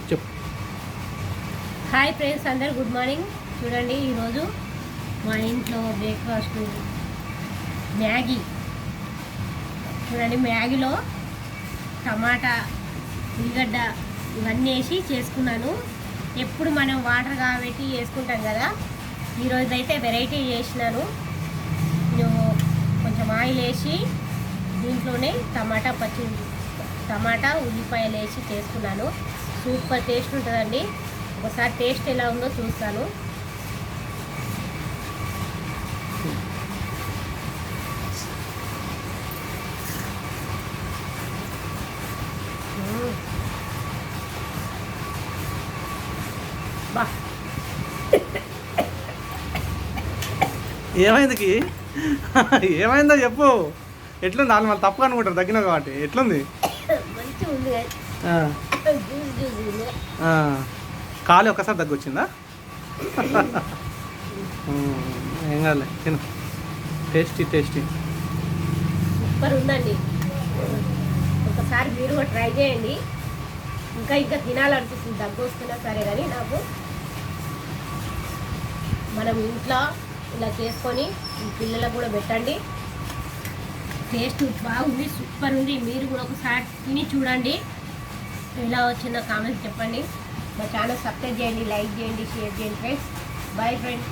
చెప్పు. Hi friends, అందరు good morning. చూడండి, ఈరోజు మా ఇంట్లో బ్రేక్ఫాస్ట్ మ్యాగీ. చూడండి, మ్యాగీలో టమాటా, ఉల్లిగడ్డ ఇవన్నీ వేసి చేసుకున్నాను. ఎప్పుడు మనం వాటర్ కాబట్టి వేసుకుంటాం కదా, ఈరోజు అయితే వెరైటీ చేసినాను. నేను కొంచెం ఆయిల్ వేసి దీంట్లోనే టమాటా ఉల్లిపాయలు వేసి చేసుకున్నాను. సూపర్ టేస్ట్ ఉంటుందండి. ఒకసారి టేస్ట్ ఎలా ఉందో చూస్తాను. బా, ఏమైందికి ఏమైందో చెప్పు. ఎట్లుంది? వాళ్ళు మళ్ళీ తప్పు అనుకుంటారు తగ్గిన కాబట్టి. ఎట్లుంది? మంచిగా ఉంది. కాలు ఒక్కసారి తగ్గొచ్చిందా? ఏం కాలే, తిను. టేస్టీ సూపర్ ఉందండి. ఒకసారి మీరు కూడా ట్రై చేయండి. ఇంకా తినాలనిపిస్తుంది, దగ్గు వస్తున్నా సరే. కానీ నాకు మనం ఇంట్లో ఇలా చేసుకొని పిల్లలకు కూడా పెట్టండి. టేస్ట్ బాగుంది, సూపర్ ఉంది. మీరు కూడా ఒకసారి తిని చూడండి. ఎలా వచ్చిందో కామెంట్స్ చెప్పండి. మా ఛానల్ సబ్స్క్రైబ్ చేయండి, లైక్ చేయండి, షేర్ చేయండి ఫ్రెండ్స్. Bye friends.